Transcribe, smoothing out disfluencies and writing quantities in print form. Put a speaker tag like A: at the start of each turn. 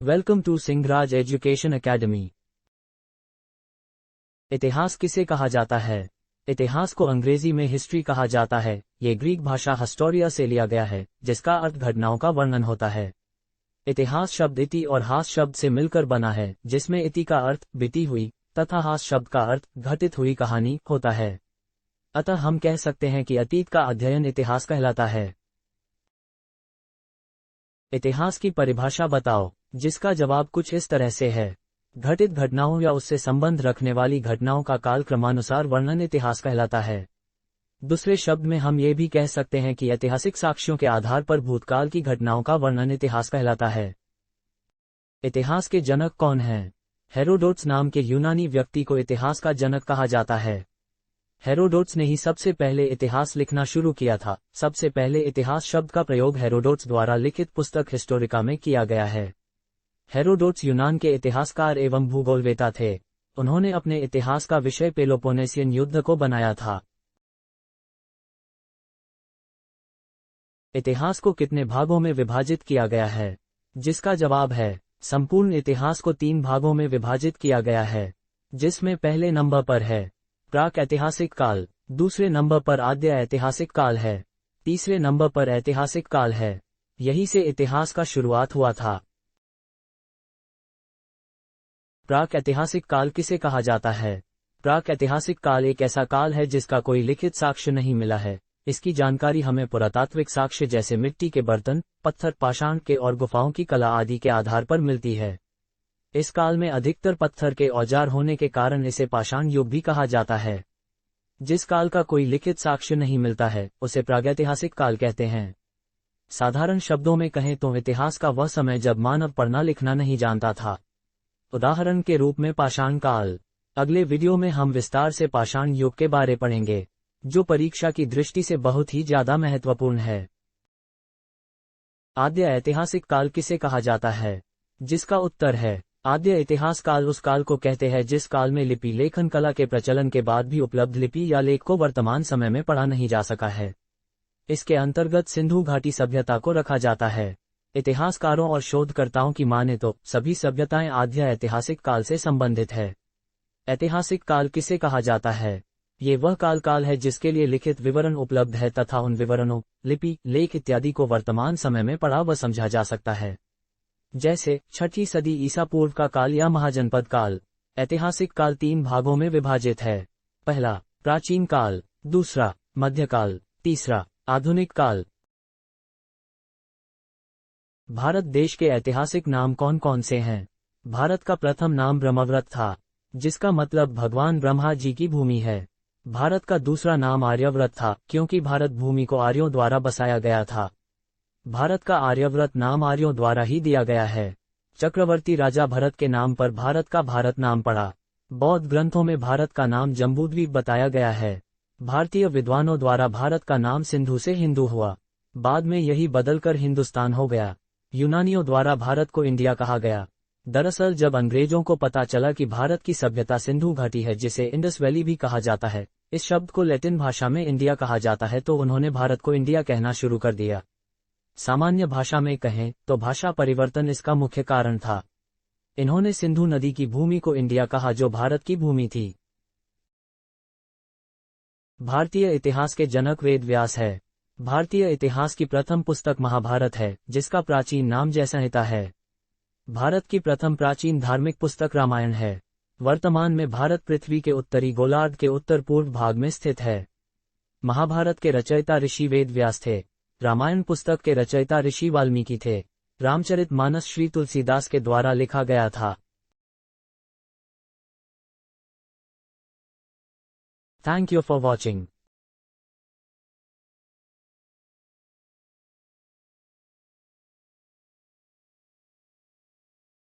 A: Welcome to Singhraj education academy. इतिहास किसे कहा जाता है? इतिहास को अंग्रेजी में हिस्ट्री कहा जाता है। ये ग्रीक भाषा हिस्टोरिया से लिया गया है, जिसका अर्थ घटनाओं का वर्णन होता है। इतिहास शब्द इति और हास शब्द से मिलकर बना है, जिसमें इति का अर्थ बीती हुई तथा हास शब्द का अर्थ घटित हुई कहानी होता है। अतः हम कह सकते हैं कि अतीत का अध्ययन इतिहास कहलाता है। इतिहास की परिभाषा बताओ, जिसका जवाब कुछ इस तरह से है। घटित घटनाओं या उससे संबंध रखने वाली घटनाओं का काल क्रमानुसार वर्णन इतिहास कहलाता है। दूसरे शब्द में हम ये भी कह सकते हैं कि ऐतिहासिक साक्ष्यों के आधार पर भूतकाल की घटनाओं का वर्णन इतिहास कहलाता है। इतिहास के जनक कौन हैं? हेरोडोट्स नाम के यूनानी व्यक्ति को इतिहास का जनक कहा जाता है। हेरोडोट्स ने ही सबसे पहले इतिहास लिखना शुरू किया था। सबसे पहले इतिहास शब्द का प्रयोग हेरोडोट्स द्वारा लिखित पुस्तक हिस्टोरिका में किया गया है। हेरोडोट्स यूनान के इतिहासकार एवं भूगोलवेता थे। उन्होंने अपने इतिहास का विषय पेलोपोनेसियन युद्ध को बनाया था। इतिहास को कितने भागों में विभाजित किया गया है? जिसका जवाब है संपूर्ण इतिहास को 3 भागों में विभाजित किया गया है, जिसमें पहले नंबर पर है प्राक ऐतिहासिक काल, दूसरे नंबर पर आद्य ऐतिहासिक काल है, तीसरे नंबर पर ऐतिहासिक काल है। यही से इतिहास का शुरुआत हुआ था। प्राक ऐतिहासिक काल किसे कहा जाता है? प्राक ऐतिहासिक काल एक ऐसा काल है जिसका कोई लिखित साक्ष्य नहीं मिला है। इसकी जानकारी हमें पुरातात्विक साक्ष्य जैसे मिट्टी के बर्तन, पत्थर, पाषाण के और गुफाओं की कला आदि के आधार पर मिलती है। इस काल में अधिकतर पत्थर के औजार होने के कारण इसे पाषाण युग भी कहा जाता है। जिस काल का कोई लिखित साक्ष्य नहीं मिलता है, उसे प्रागैतिहासिक काल कहते हैं। साधारण शब्दों में कहें तो इतिहास का वह समय जब मानव पढ़ना लिखना नहीं जानता था। उदाहरण के रूप में पाषाण काल। अगले वीडियो में हम विस्तार से पाषाण युग के बारे पढ़ेंगे, जो परीक्षा की दृष्टि से बहुत ही ज्यादा महत्वपूर्ण है। आद्य ऐतिहासिक काल किसे कहा जाता है? जिसका उत्तर है आद्य इतिहास काल उस काल को कहते हैं जिस काल में लिपि लेखन कला के प्रचलन के बाद भी उपलब्ध लिपि या लेख को वर्तमान समय में पढ़ा नहीं जा सका है। इसके अंतर्गत सिंधु घाटी सभ्यता को रखा जाता है। इतिहासकारों और शोधकर्ताओं की माने तो सभी सभ्यताएं आद्य ऐतिहासिक काल से संबंधित है। ऐतिहासिक काल किसे कहा जाता है? ये वह काल है जिसके लिए लिखित विवरण उपलब्ध है तथा उन विवरणों, लिपि, लेख इत्यादि को वर्तमान समय में पढ़ा व समझा जा सकता है। जैसे 6ठी सदी ईसा पूर्व का काल या महाजनपद काल। ऐतिहासिक काल 3 भागों में विभाजित है। पहला प्राचीन काल, दूसरा मध्यकाल, तीसरा आधुनिक काल। भारत देश के ऐतिहासिक नाम कौन कौन से हैं? भारत का प्रथम नाम ब्रह्मव्रत था, जिसका मतलब भगवान ब्रह्मा जी की भूमि है। भारत का दूसरा नाम आर्यव्रत था, क्योंकि भारत भूमि को आर्यों द्वारा बसाया गया था। भारत का आर्यव्रत नाम आर्यों द्वारा ही दिया गया है। चक्रवर्ती राजा भरत के नाम पर भारत का भारत नाम पड़ा। बौद्ध ग्रंथों में भारत का नाम जम्बूद्वीप बताया गया है। भारतीय विद्वानों द्वारा भारत का नाम सिंधु से हिंदू हुआ, बाद में यही बदलकर हिंदुस्तान हो गया। यूनानियों द्वारा भारत को इंडिया कहा गया। दरअसल जब अंग्रेजों को पता चला कि भारत की सभ्यता सिंधु घाटी है, जिसे इंडस वैली भी कहा जाता है, इस शब्द को लैटिन भाषा में इंडिया कहा जाता है, तो उन्होंने भारत को इंडिया कहना शुरू कर दिया। सामान्य भाषा में कहें तो भाषा परिवर्तन इसका मुख्य कारण था। इन्होंने सिंधु नदी की भूमि को इंडिया कहा, जो भारत की भूमि थी। भारतीय इतिहास के जनक वेद व्यास है। भारतीय इतिहास की प्रथम पुस्तक महाभारत है, जिसका प्राचीन नाम जयसंहिता है। भारत की प्रथम प्राचीन धार्मिक पुस्तक रामायण है। वर्तमान में भारत पृथ्वी के उत्तरी गोलार्ध के उत्तर पूर्व भाग में स्थित है। महाभारत के रचयिता ऋषि वेद व्यास थे। रामायण पुस्तक के रचयिता ऋषि वाल्मीकि थे। रामचरितमानस श्री तुलसीदास के द्वारा लिखा गया था। Thank you for watching.